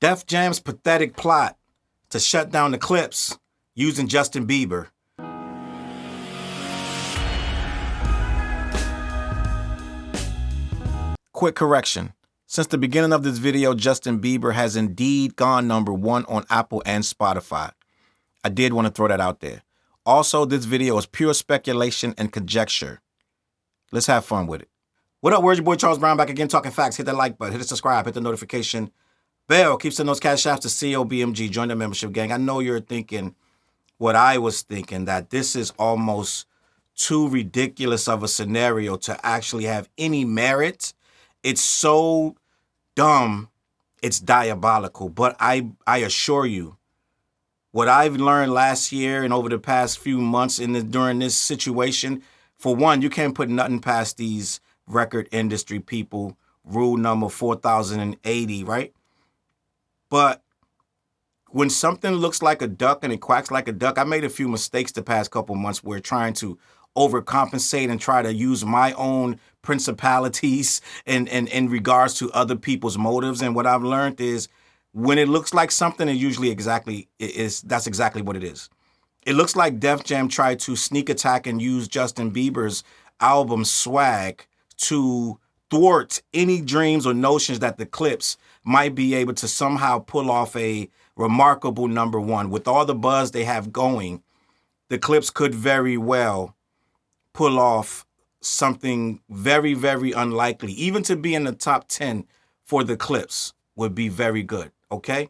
Def Jam's pathetic plot to shut down the Clipse using Justin Bieber. Quick correction. Since the beginning of this video, Justin Bieber has indeed gone #1 on Apple and Spotify. I did want to throw that out there. Also, this video is pure speculation and conjecture. Let's have fun with it. What up, where's your boy Charles Brown back again talking facts. Hit that like button, hit the subscribe, hit the notification bell. Keep sending those Cashaps to CLBMG. Join the membership gang. I know you're thinking what I was thinking, that this is almost too ridiculous of a scenario to actually have any merit. It's so dumb, it's diabolical. But I assure you, what I've learned last year and over the past few months during this situation, for one, you can't put nothing past these record industry people. Rule number 4080, right? But when something looks like a duck and it quacks like a duck, I made a few mistakes the past couple months where trying to overcompensate and try to use my own principalities in regards to other people's motives. And what I've learned is when it looks like something, it usually that's exactly what it is. It looks like Def Jam tried to sneak attack and use Justin Bieber's album Swag to thwart any dreams or notions that the Clipse might be able to somehow pull off a remarkable #1. With all the buzz they have going, the Clipse could very well pull off something very, very unlikely. Even to be in the top 10 for the Clipse would be very good, okay?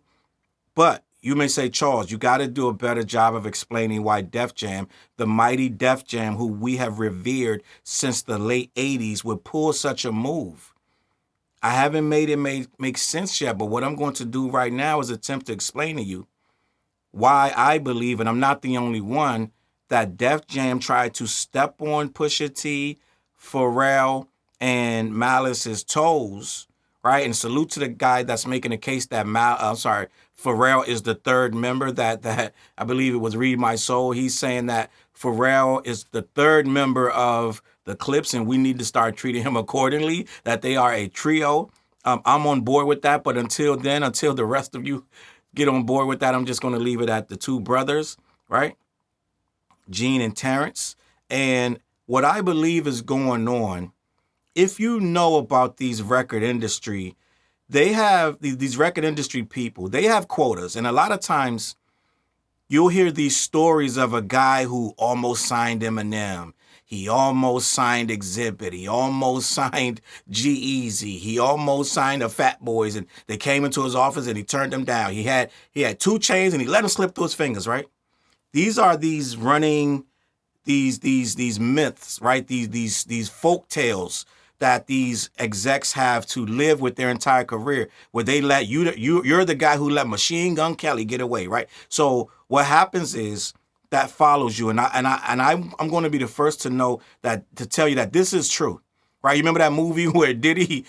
But you may say, Charles, you got to do a better job of explaining why Def Jam, the mighty Def Jam, who we have revered since the late 80s, would pull such a move. I haven't made it make sense yet, but what I'm going to do right now is attempt to explain to you why I believe, and I'm not the only one, that Def Jam tried to step on Pusha T, Pharrell, and Malice's toes, right? And salute to the guy that's making a case that Pharrell is the third member. That I believe it was Read My Soul. He's saying that Pharrell is the third member of the Clipse, and we need to start treating him accordingly. That they are a trio. I'm on board with that, but until then, until the rest of you get on board with that, I'm just going to leave it at the two brothers, right? Gene and Terrence. And what I believe is going on, if you know about these record industry, they have these record industry people, they have quotas. And a lot of times you'll hear these stories of a guy who almost signed Eminem. He almost signed Exhibit. He almost signed G.O.D. He almost signed the Fat Boys, and they came into his office and he turned them down. He had 2 chains and he let them slip through his fingers, right? These are these running, these myths, right? These folk tales that these execs have to live with their entire career, where they let you're the guy who let Machine Gun Kelly get away, right? So what happens is that follows you, and I'm going to be the first to know that, to tell you that this is true, right? You remember that movie where Diddy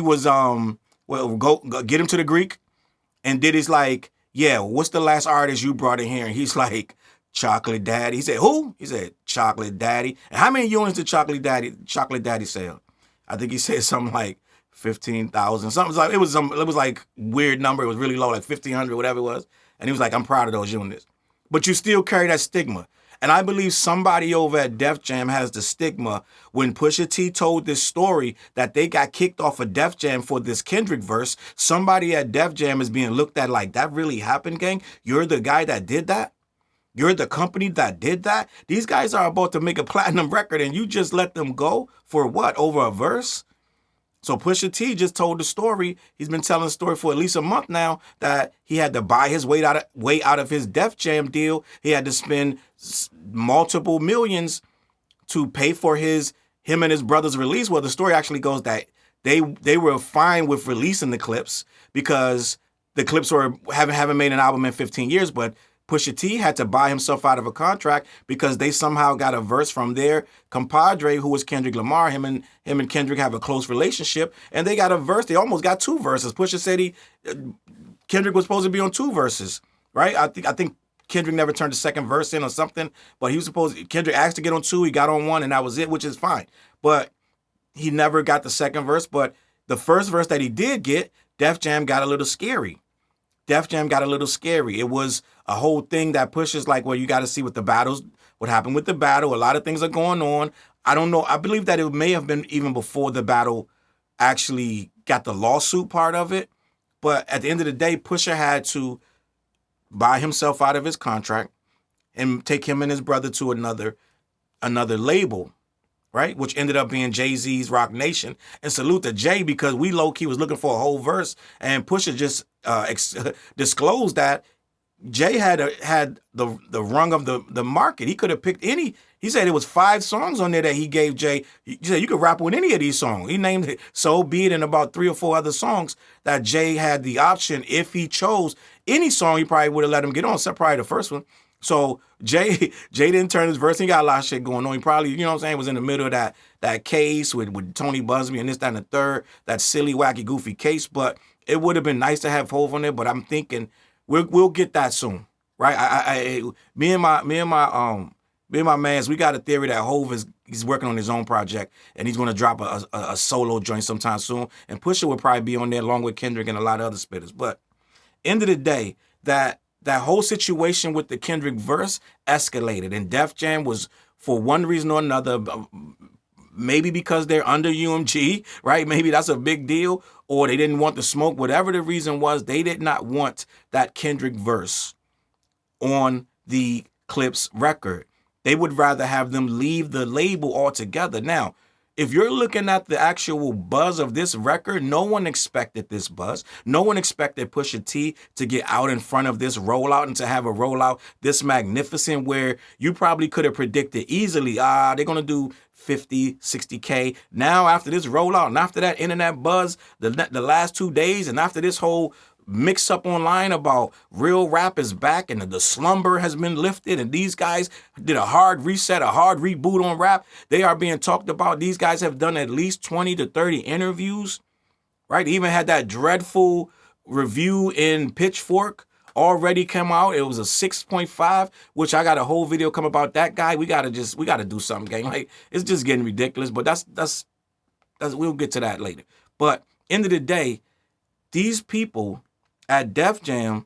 was go get him to the Greek, and Diddy's like, yeah, what's the last artist you brought in here? And he's like, Chocolate Daddy. He said, who? He said, Chocolate Daddy. And how many units did Chocolate Daddy sell? I think he said something like 15,000. Something like it was like weird number. It was really low, like 1,500, whatever it was. And he was like, I'm proud of those units. But you still carry that stigma. And I believe somebody over at Def Jam has the stigma. When Pusha T told this story that they got kicked off of Def Jam for this Kendrick verse, somebody at Def Jam is being looked at like, that really happened, gang? You're the guy that did that? You're the company that did that? These guys are about to make a platinum record and you just let them go for what? Over a verse? So Pusha T just told the story. He's been telling the story for at least a month now that he had to buy his way out of his Def Jam deal. He had to spend multiple millions to pay for him and his brother's release. Well, the story actually goes that they were fine with releasing the Clipse because the Clipse haven't made an album in 15 years, but Pusha T had to buy himself out of a contract because they somehow got a verse from their compadre, who was Kendrick Lamar. Him and Kendrick have a close relationship, and they got a verse. They almost got 2 verses. Pusha said Kendrick was supposed to be on 2 verses, right? I think Kendrick never turned the second verse in or something, but Kendrick asked to get on 2. He got on 1, and that was it, which is fine. But he never got the second verse. But the first verse that he did get, Def Jam got a little scary. Def Jam got a little scary. It was a whole thing that pushes like, well, you got to see what the battles, what happened with the battle. A lot of things are going on. I don't know. I believe that it may have been even before the battle actually got the lawsuit part of it. But at the end of the day, Pusha had to buy himself out of his contract and take him and his brother to another label, right? Which ended up being Jay-Z's Rock Nation. And salute to Jay, because we low-key was looking for a whole verse, and Pusha just disclosed that Jay had the rung of the market. He could have picked any. He said it was 5 songs on there that he gave Jay. He said you could rap with any of these songs. He named it So Be It and about 3 or 4 other songs that Jay had the option, if he chose any song, he probably would have let him get on, except probably the first one. So Jay didn't turn his verse. He got a lot of shit going on. He probably, you know what I'm saying, was in the middle of that case with Tony Busby and this, that, and the third, that silly, wacky, goofy case. But it would have been nice to have Hov on there. But I'm thinking we'll get that soon, right? Me and my mans, we got a theory that Hov he's working on his own project and he's going to drop a solo joint sometime soon. And Pusha will probably be on there along with Kendrick and a lot of other spitters. But end of the day, that whole situation with the Kendrick verse escalated, and Def Jam was, for one reason or another, maybe because they're under UMG, right? Maybe that's a big deal, or they didn't want the smoke. Whatever the reason was, they did not want that Kendrick verse on the Clipse record. They would rather have them leave the label altogether. Now, if you're looking at the actual buzz of this record, no one expected this buzz. No one expected Pusha T to get out in front of this rollout and to have a rollout this magnificent, where you probably could have predicted easily, they're going to do 50, 60K. Now, after this rollout and after that internet buzz, the last 2 days, and after this whole mix up online about real rap is back and the slumber has been lifted, and these guys did a hard reset, a hard reboot on rap. They are being talked about. These guys have done at least 20 to 30 interviews, right? Even had that dreadful review in Pitchfork already come out. It was a 6.5, which I got a whole video come about that guy. We gotta do something, gang. Like, it's just getting ridiculous, but that's we'll get to that later. But end of the day, these people at Def Jam,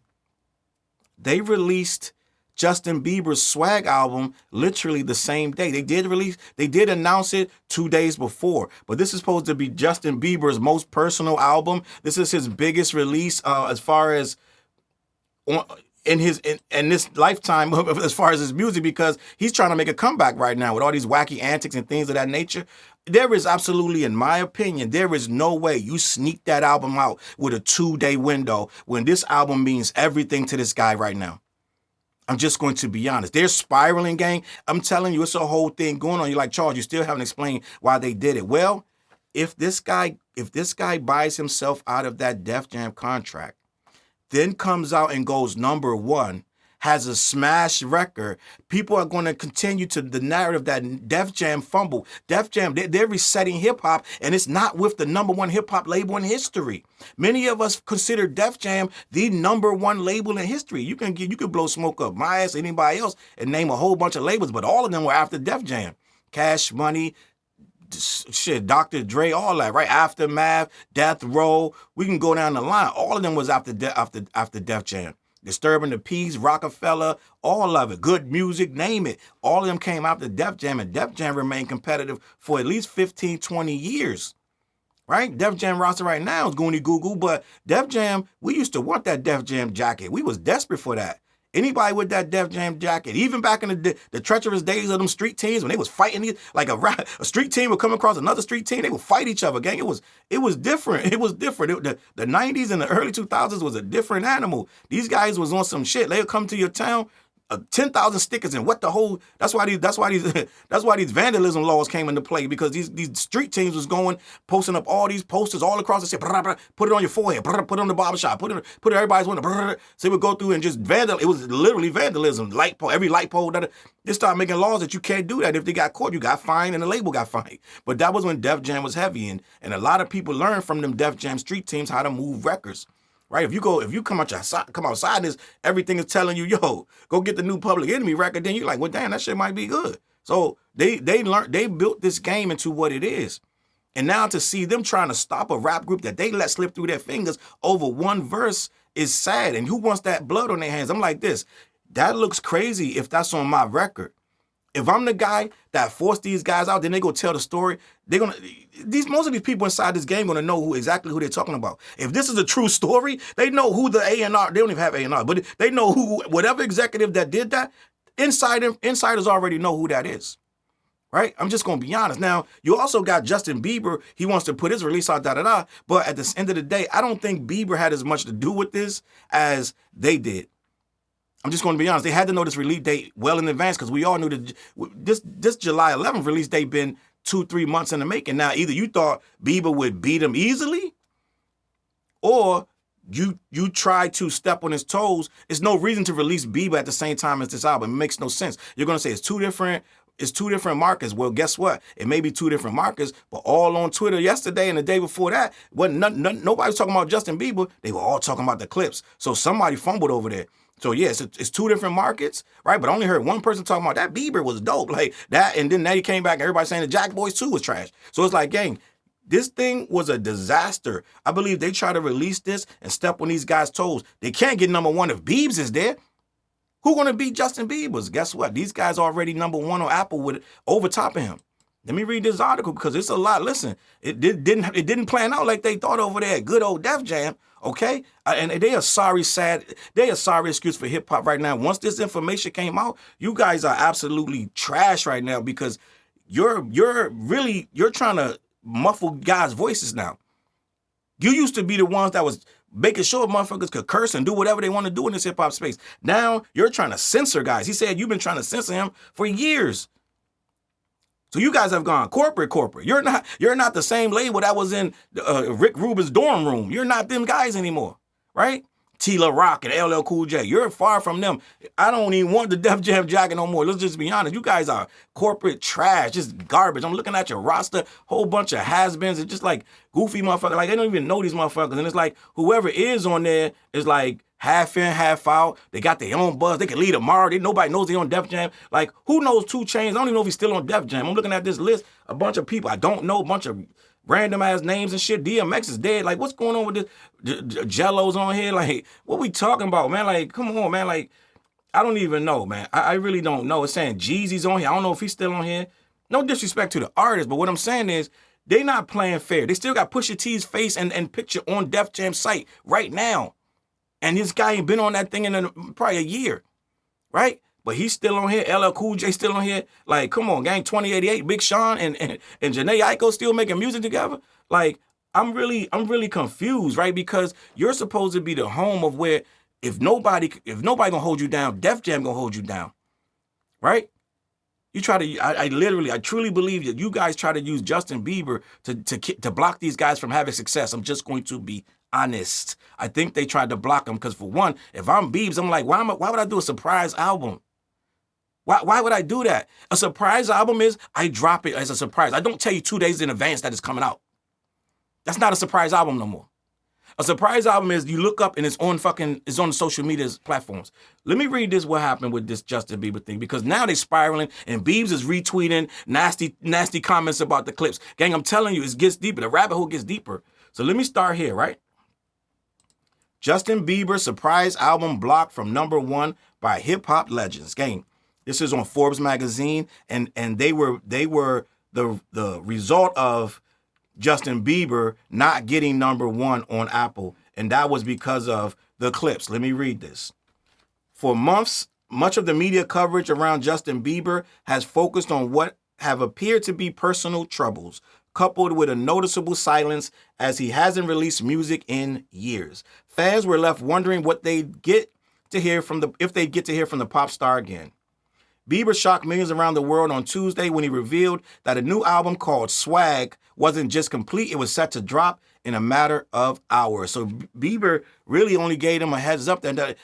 they released Justin Bieber's Swag album literally the same day. They did announce it 2 days before, but this is supposed to be Justin Bieber's most personal album. This is his biggest release as far as in this lifetime as far as his music, because he's trying to make a comeback right now with all these wacky antics and things of that nature. There is absolutely, in my opinion, there is no way you sneak that album out with a 2-day window when this album means everything to this guy right now. I'm just going to be honest. They're spiraling, gang. I'm telling you, it's a whole thing going on. You're like, Challz, you still haven't explained why they did it. Well, if this guy buys himself out of that Def Jam contract, then comes out and goes #1, has a smash record, people are going to continue to the narrative that Def Jam fumbled. Def Jam, they're resetting hip-hop, and it's not with the #1 hip-hop label in history. Many of us consider Def Jam the #1 label in history. You could blow smoke up my ass, anybody else, and name a whole bunch of labels, but all of them were after Def Jam. Cash Money, shit, Dr. Dre, all that, right? Aftermath, Death Row, we can go down the line. All of them was after Def Jam. Disturbing the Peace, Rockefeller, all of it. Good Music, name it. All of them came after Def Jam, and Def Jam remained competitive for at least 15, 20 years. Right? Def Jam roster right now is Goonie Goo Goo, but Def Jam, we used to want that Def Jam jacket. We was desperate for that. Anybody with that Def Jam jacket, even back in the treacherous days of them street teams when they was fighting, like a street team would come across another street team, they would fight each other, gang. It was different. It was different. The 90s and the early 2000s was a different animal. These guys was on some shit. They would come to your town, 10,000 stickers, and what the whole, that's why these vandalism laws came into play, because these street teams was going, posting up all these posters all across the city, put it on your forehead, put it on the barbershop, put it everybody's window, so they would go through and just it was literally vandalism. Light pole, every light pole, they started making laws that you can't do that. If they got caught, you got fined, and the label got fined. But that was when Def Jam was heavy, and a lot of people learned from them Def Jam street teams how to move records. Right? If you come outside this, everything is telling you, yo, go get the new Public Enemy record, then you're like, well, damn, that shit might be good. So they built this game into what it is. And now to see them trying to stop a rap group that they let slip through their fingers over one verse is sad. And who wants that blood on their hands? I'm like this. That looks crazy if that's on my record. If I'm the guy that forced these guys out, then they go tell the story. They're gonna most of these people inside this game gonna know exactly who they're talking about. If this is a true story, they know who the A&R. They don't even have A&R, but they know who whatever executive that did that. Insiders already know who that is. Right? I'm just going to be honest. Now, you also got Justin Bieber. He wants to put his release out, da-da-da. But at the end of the day, I don't think Bieber had as much to do with this as they did. I'm just going to be honest. They had to know this release date well in advance because we all knew that this July 11th release date been 2-3 months in the making. Now, either you thought Bieber would beat him easily or you tried to step on his toes. There's no reason to release Bieber at the same time as this album. It makes no sense. You're going to say it's two different markers. Well, guess what? It may be two different markers, but all on Twitter yesterday and the day before that, nobody was talking about Justin Bieber. They were all talking about the Clipse. So somebody fumbled over there. So yes, it's two different markets, right? But I only heard one person talking about that Bieber was dope, like that, and then he came back and everybody saying the Jack Boys 2 was trash. So it's like, gang, this thing was a disaster. I believe they try to release this and step on these guys' toes. They can't get number one if Biebs is there. Who gonna beat Justin Bieber? Guess what? These guys already number one on Apple with over top of him. Let me read this article because it's a lot. Listen, it didn't plan out like they thought over there at good old Def Jam. Okay, and they are sorry excuse for hip hop right now. Once this information came out, you guys are absolutely trash right now because you're trying to muffle guys' voices now. You used to be the ones that was making sure motherfuckers could curse and do whatever they want to do in this hip-hop space. Now, you're trying to censor guys. He said you've been trying to censor him for years. So you guys have gone corporate. You're not the same label that was in Rick Rubin's dorm room. You're not them guys anymore, right? T-La Rock and LL Cool J. You're far from them. I don't even want the Def Jam jacket no more. Let's just be honest. You guys are corporate trash, just garbage. I'm looking at your roster, whole bunch of has-beens and just like goofy motherfuckers. Like, they don't even know these motherfuckers. And it's like whoever is on there is like half in, half out. They got their own buzz. They can leave tomorrow. Nobody knows they on Def Jam. Like, who knows 2 Chainz? I don't even know if he's still on Def Jam. I'm looking at this list, a bunch of people I don't know, a bunch of random ass names and shit. DMX is dead. Like, what's going on with this? Jello's on here. Like, what we talking about, man? Like, come on, man. Like, I don't even know, man. I really don't know. It's saying Jeezy's on here. I don't know if he's still on here. No disrespect to the artist, but what I'm saying is they not playing fair. They still got Pusha T's face and picture on Def Jam site right now. And this guy ain't been on that thing in probably a year, right? But he's still on here. LL Cool J still on here. Like, come on, gang. 2088, Big Sean and Janae Aiko still making music together. Like, I'm really confused, right? Because you're supposed to be the home of where if nobody gonna hold you down, Def Jam gonna hold you down, right? You try to. I truly believe that you guys try to use Justin Bieber to block these guys from having success. I'm just going to be honest. I think they tried to block him because, for one, if I'm Biebs, I'm like, why would I do a surprise album? Why would I do that? A surprise album is I drop it as a surprise. I don't tell you 2 days in advance that it's coming out. That's not a surprise album no more. A surprise album is you look up and it's on the social media platforms. Let me read this, what happened with this Justin Bieber thing, because now they're spiraling and Biebs is retweeting nasty comments about the Clipse. Gang, I'm telling you, it gets deeper. The rabbit hole gets deeper. So let me start here, right? Justin Bieber surprise album blocked from #1 by hip hop legends. Gang, this is on Forbes magazine, and they were the result of Justin Bieber not getting #1 on Apple, and that was because of the Clipse. Let me read this. For months, much of the media coverage around Justin Bieber has focused on what have appeared to be personal troubles, coupled with a noticeable silence as he hasn't released music in years. Fans were left wondering what they'd get to hear from the pop star again. Bieber shocked millions around the world on Tuesday when he revealed that a new album called Swag wasn't just complete, it was set to drop in a matter of hours. So Bieber really only gave him a heads up that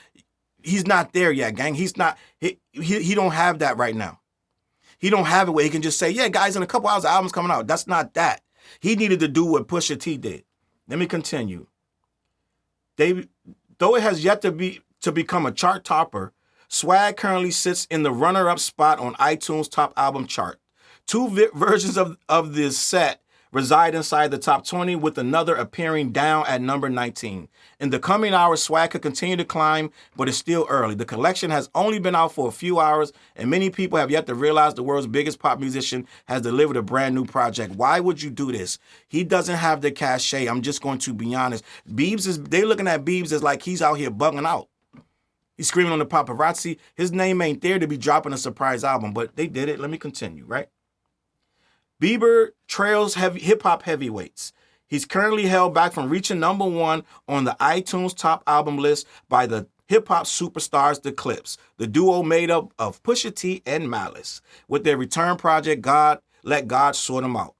he's not there yet, gang. He don't have that right now. He don't have it where he can just say, yeah, guys, in a couple hours, the album's coming out. That's not that. He needed to do what Pusha T did. Let me continue. Though it has yet to become a chart topper, Swag currently sits in the runner-up spot on iTunes top album chart. 2 versions of this set reside inside the top 20, with another appearing down at number 19. In the coming hours, swag could continue to climb, but it's still early. The collection has only been out for a few hours, and many people have yet to realize the world's biggest pop musician has delivered a brand new project. Why would you do this? He doesn't have the cachet. I'm just going to be honest. They're looking at Biebs as like he's out here bugging out. He's screaming on the paparazzi. His name ain't there to be dropping a surprise album, but they did it. Let me continue, right? Bieber trails hip-hop heavyweights. He's currently held back from reaching number 1 on the iTunes top album list by the hip-hop superstars The Clipse, the duo made up of Pusha T and Malice, with their return project, Let God Sort 'Em Out.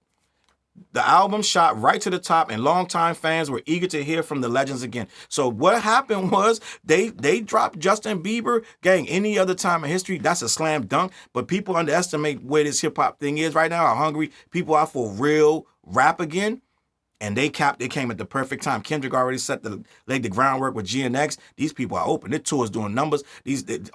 The album shot right to the top, and longtime fans were eager to hear from the legends again. So what happened was they dropped Justin Bieber. Gang, any other time in history, that's a slam dunk. But people underestimate where this hip-hop thing is right now, how hungry people are for real rap again. And they came at the perfect time. Kendrick already laid the groundwork with GNX. These people are open. Their tour's doing numbers.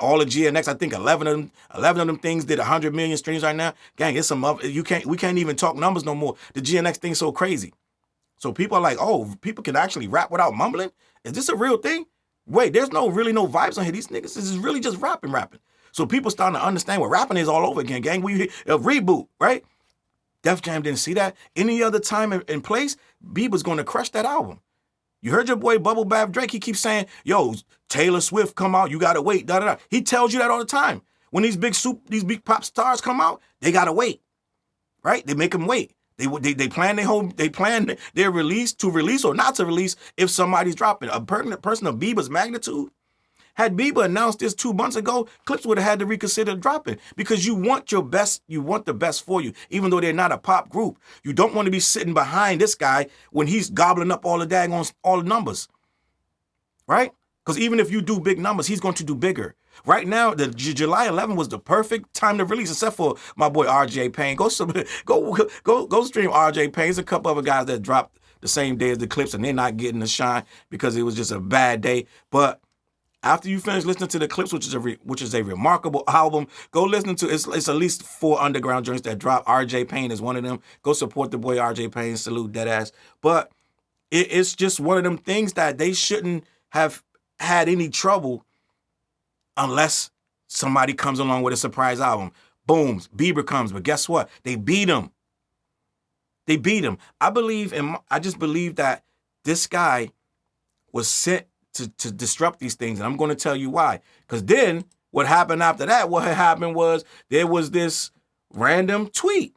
All of GNX, I think 11 of them things did 100 million streams right now. Gang, it's some other, we can't even talk numbers no more. The GNX thing's so crazy. So people are like, oh, people can actually rap without mumbling? Is this a real thing? Wait, there's really no vibes on here. These niggas, this is really just rapping. So people starting to understand what rapping is all over again, gang. We a reboot, right? Def Jam didn't see that. Any other time and place, Bieber's going to crush that album. You heard your boy Bubble Bath Drake. He keeps saying, yo, Taylor Swift come out, you got to wait, da-da-da. He tells you that all the time. When these big pop stars come out, they got to wait, right? They make them wait. They plan their release to release or not to release if somebody's dropping. A person of Bieber's magnitude, had Bieber announced this 2 months ago, Clipse would have had to reconsider dropping, because you want the best for you, even though they're not a pop group. You don't want to be sitting behind this guy when he's gobbling up all the numbers, right? Because even if you do big numbers, he's going to do bigger. Right now, the July 11th was the perfect time to release, except for my boy RJ Payne. Go stream RJ Payne. There's a couple other guys that dropped the same day as the Clipse, and they're not getting the shine because it was just a bad day. But after you finish listening to the Clipse, which is a remarkable album, go listen to it's at least 4 underground joints that drop. RJ Payne is one of them. Go support the boy RJ Payne. Salute, deadass. But it's just one of them things that they shouldn't have had any trouble unless somebody comes along with a surprise album. Boom, Bieber comes, but guess what? They beat him. I just believe that this guy was sent to disrupt these things, and I'm going to tell you why. Because then, what happened after that, what had happened was there was this random tweet,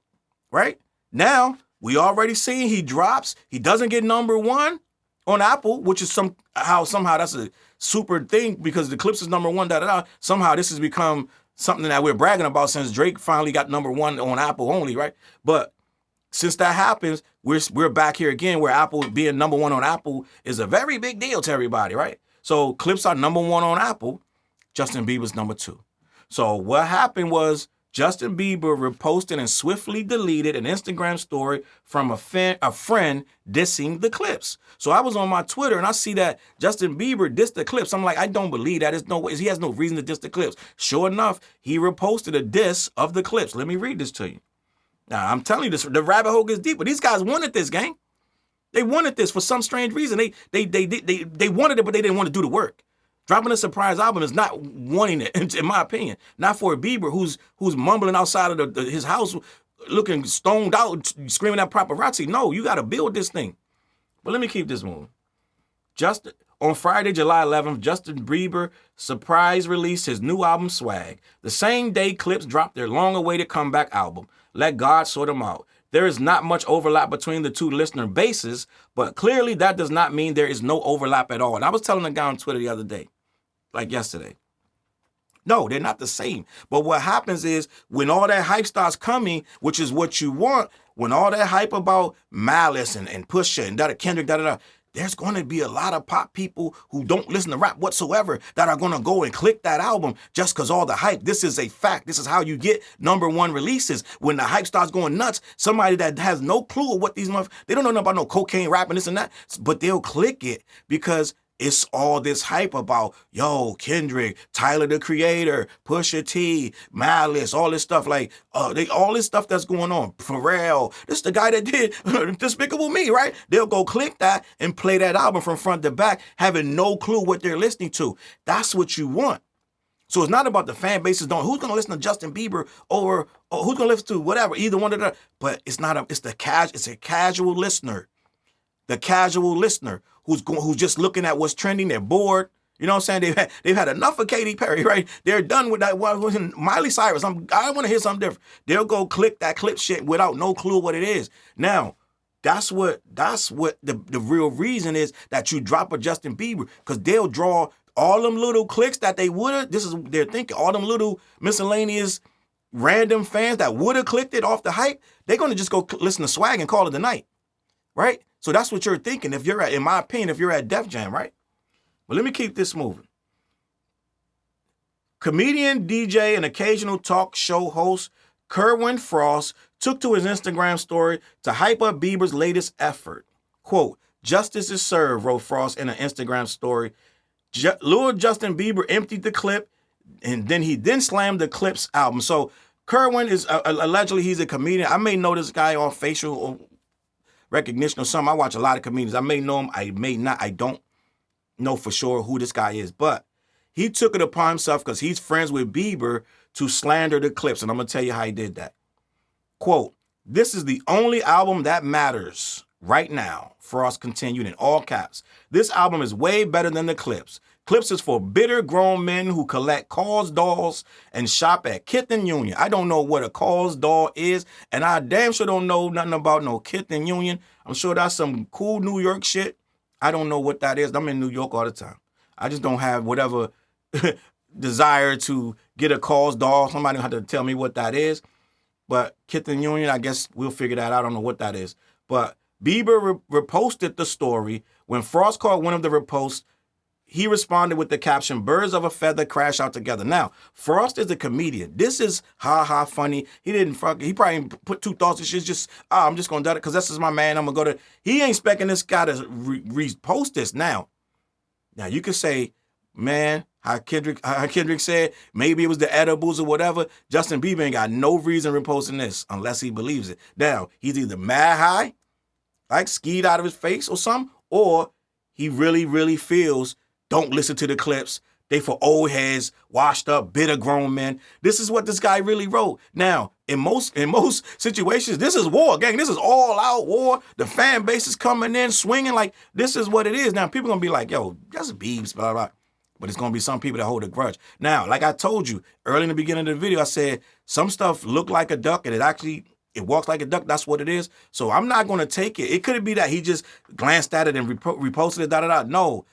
right? Now, we already seen he drops, he doesn't get number 1 on Apple, which is somehow that's a super thing, because the Clipse is number 1, Somehow this has become something that we're bragging about since Drake finally got number 1 on Apple only, right? But since that happens, we're back here again, where Apple being number 1 on Apple is a very big deal to everybody, right? So Clipse are number 1 on Apple, Justin Bieber's number 2. So what happened was Justin Bieber reposted and swiftly deleted an Instagram story from a friend dissing the Clipse. So I was on my Twitter and I see that Justin Bieber dissed the Clipse. I'm like, I don't believe that. There's no way. He has no reason to diss the Clipse. Sure enough, he reposted a diss of the Clipse. Let me read this to you. Now, I'm telling you this, the rabbit hole gets deeper. These guys wanted this, gang. They wanted this for some strange reason. They wanted it, but they didn't want to do the work. Dropping a surprise album is not wanting it, in my opinion. Not for a Bieber who's mumbling outside of his house, looking stoned out, screaming at paparazzi. No, you got to build this thing. But let me keep this moving. On Friday, July 11th, Justin Bieber surprise released his new album, Swag. The same day, Clipse dropped their long-awaited comeback album, Let God Sort 'Em Out. There is not much overlap between the two listener bases, but clearly that does not mean there is no overlap at all. And I was telling a guy on Twitter the other day, like yesterday, no, they're not the same. But what happens is when all that hype starts coming, which is what you want, when all that hype about Malice and Pusha and Kendrick, there's going to be a lot of pop people who don't listen to rap whatsoever that are going to go and click that album just because all the hype. This is a fact. This is how you get number 1 releases. When the hype starts going nuts, somebody that has no clue of what they don't know about no cocaine rapping, this and that, but they'll click it because it's all this hype about, yo, Kendrick, Tyler the Creator, Pusha T, Malice, all this stuff, like, all this stuff that's going on. Pharrell, this the guy that did Despicable Me, right? They'll go click that and play that album from front to back, having no clue what they're listening to. That's what you want. So it's not about the fan bases. Who's going to listen to Justin Bieber or who's going to listen to whatever, either one of them. But it's a casual listener. The casual listener who's just looking at what's trending. They're bored. You know what I'm saying? They've had enough of Katy Perry, right? They're done with that. Miley Cyrus, I want to hear something different. They'll go click that clip shit without no clue what it is. Now, that's what the real reason is that you drop a Justin Bieber, because they'll draw all them little clicks that they would have. They're thinking, all them little miscellaneous random fans that would have clicked it off the hype, they're going to just go listen to Swag and call it a night, right? So that's what you're thinking if you're in my opinion, if you're at Def Jam, right? But let me keep this moving. Comedian, DJ, and occasional talk show host Kerwin Frost took to his Instagram story to hype up Bieber's latest effort. Quote, "Justice is served," wrote Frost in an Instagram story. Lil Justin Bieber emptied the clip, and then he slammed the Clipse album. So Kerwin is allegedly, he's a comedian. I may know this guy on facial recognition or something. I watch a lot of comedians. I may know him. I may not. I don't know for sure who this guy is. But he took it upon himself, because he's friends with Bieber, to slander the Clipse. And I'm going to tell you how he did that. Quote, "This is the only album that matters right now," Frost continued in all caps. "This album is way better than the Clipse. Clipse is for bitter grown men who collect Cause dolls and shop at Kith and Union." I don't know what a Cause doll is, and I damn sure don't know nothing about no Kith and Union. I'm sure that's some cool New York shit. I don't know what that is. I'm in New York all the time. I just don't have whatever desire to get a Cause doll. Somebody have to tell me what that is. But Kith and Union, I guess we'll figure that out. I don't know what that is. But Bieber reposted the story. When Frost caught one of the reposts, he responded with the caption, "Birds of a feather crash out together." Now, Frost is a comedian. This is ha funny. He probably put two thoughts and shit. Just, I'm just going to do it because this is my man. I'm going to go to, he ain't expecting this guy to repost this now. Now, you could say, man, how Kendrick said, maybe it was the edibles or whatever. Justin Bieber ain't got no reason reposting this unless he believes it. Now, he's either mad high, like skied out of his face or something, or he really, really feels, don't listen to the Clipse. They for old heads, washed up, bitter grown men. This is what this guy really wrote. Now, in most situations, this is war, gang. This is all out war. The fan base is coming in, swinging, like, this is what it is. Now, people going to be like, yo, that's Biebs, blah, blah. But it's going to be some people that hold a grudge. Now, like I told you early in the beginning of the video, I said some stuff look like a duck and it walks like a duck. That's what it is. So I'm not going to take it. It could be that he just glanced at it and reposted it, No.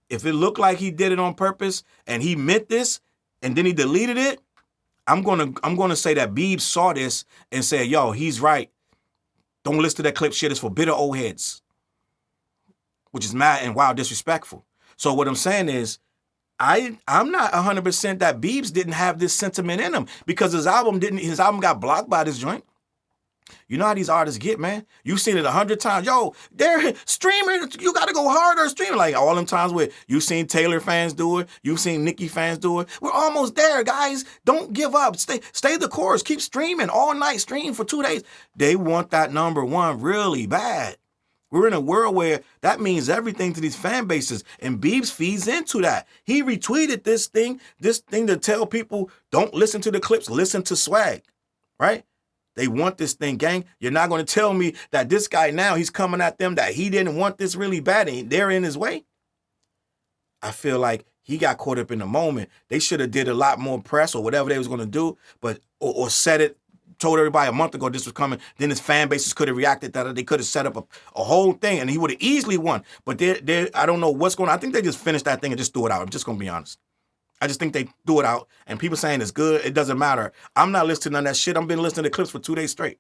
If it looked like he did it on purpose and he meant this and then he deleted it, I'm gonna say that Biebs saw this and said, yo, he's right. Don't listen to that Clip shit. It's for bitter old heads. Which is mad and wild disrespectful. So what I'm saying is, I'm not 100% that Biebs didn't have this sentiment in him, because his album got blocked by this joint. You know how these artists get, man. You've seen it 100 times. Yo, they're streaming. You got to go harder streaming. Like all them times where you've seen Taylor fans do it. You've seen Nicki fans do it. We're almost there, guys. Don't give up. Stay the course. Keep streaming all night. Stream for 2 days. They want that number one really bad. We're in a world where that means everything to these fan bases, and Biebs feeds into that. He retweeted this thing to tell people, don't listen to the Clipse, listen to Swag, right? They want this thing, gang. You're not going to tell me that this guy now, he's coming at them, that he didn't want this really bad and they're in his way. I feel like he got caught up in the moment. They should have did a lot more press or whatever they was going to do, but or said it, told everybody a month ago this was coming. Then his fan bases could have reacted that they could have set up a whole thing and he would have easily won. But I don't know what's going on. I think they just finished that thing and just threw it out. I'm just going to be honest. I just think they threw it out, and people saying it's good, it doesn't matter. I'm not listening to none of that shit. I've been listening to Clipse for 2 days straight.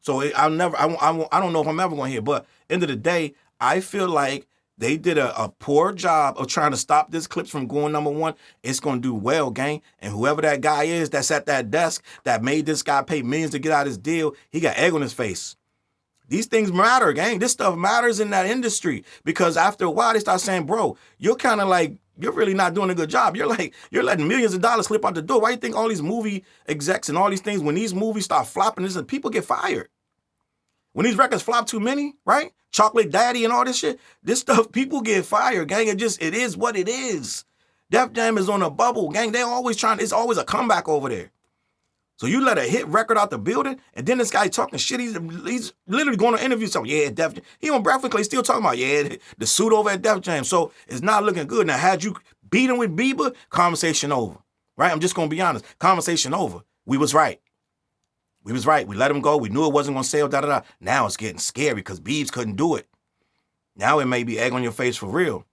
So I don't know if I'm ever going to hear. But end of the day, I feel like they did a poor job of trying to stop this Clipse from going number one. It's going to do well, gang. And whoever that guy is that's at that desk that made this guy pay millions to get out his deal, he got egg on his face. These things matter, gang. This stuff matters in that industry because after a while they start saying, bro, you're kind of like, you're really not doing a good job. You're letting millions of dollars slip out the door. Why do you think all these movie execs and all these things, when these movies start flopping, people get fired? When these records flop too many, right? Chocolate Daddy and all this shit, this stuff, people get fired, gang. It is what it is. Def Jam is on a bubble, gang. They're always it's always a comeback over there. So you let a hit record out the building, and then this guy talking shit. He's literally going to interview something. Yeah, Def Jam. He on Breakfast Club, still talking about, yeah, the suit over at Def Jam. So it's not looking good. Now, had you beat him with Bieber, conversation over, right? I'm just going to be honest. Conversation over. We was right. We was right. We let him go. We knew it wasn't going to sell, da-da-da. Now it's getting scary because Biebs couldn't do it. Now it may be egg on your face for real.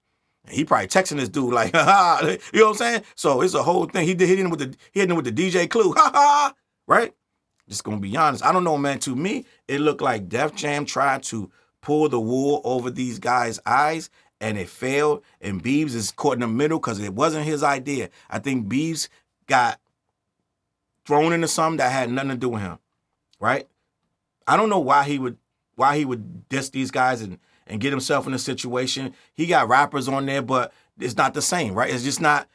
And he probably texting this dude like, ha ha, you know what I'm saying? So it's a whole thing. He hit him with the DJ Clue, ha ha, right? Just gonna be honest. I don't know, man. To me, it looked like Def Jam tried to pull the wool over these guys' eyes, and it failed. And Biebs is caught in the middle because it wasn't his idea. I think Biebs got thrown into something that had nothing to do with him, right? I don't know why he would diss these guys and get himself in a situation. He got rappers on there, but it's not the same, right? It's not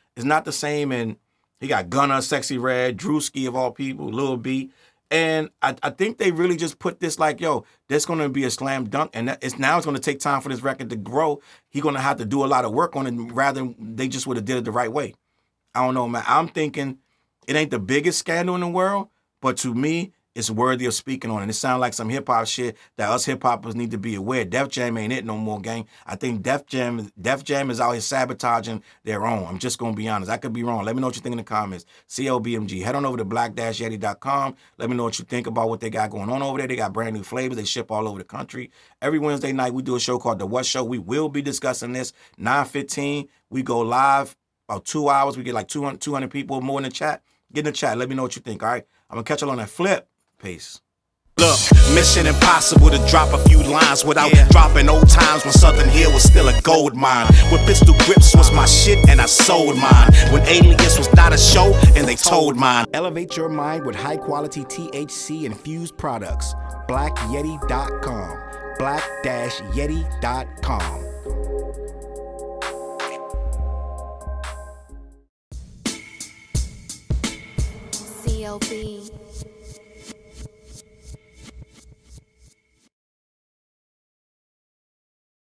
the same. And he got Gunna, Sexy Red, Drewski of all people, Lil B. And I think they really just put this like, yo, this going to be a slam dunk. And it's going to take time for this record to grow. He's going to have to do a lot of work on it rather than they just would have did it the right way. I don't know, man. I'm thinking it ain't the biggest scandal in the world, but to me, it's worthy of speaking on. And it sounds like some hip-hop shit that us hip-hoppers need to be aware. Def Jam ain't it no more, gang. I think Def Jam is out here sabotaging their own. I'm just going to be honest. I could be wrong. Let me know what you think in the comments. CLBMG. Head on over to black-yeti.com. Let me know what you think about what they got going on over there. They got brand new flavors. They ship all over the country. Every Wednesday night, we do a show called The What Show. We will be discussing this. 9:15, we go live. About 2 hours. We get like 200 people more in the chat. Get in the chat. Let me know what you think, all right? I'm going to catch you on that flip. Peace. Look, mission impossible to drop a few lines without dropping old times when Southern Hill was still a gold mine. When pistol grips was my shit and I sold mine. When Alias was not a show and they told mine. Elevate your mind with high quality THC infused products. BlackYeti.com. Black-Yeti.com. CLB.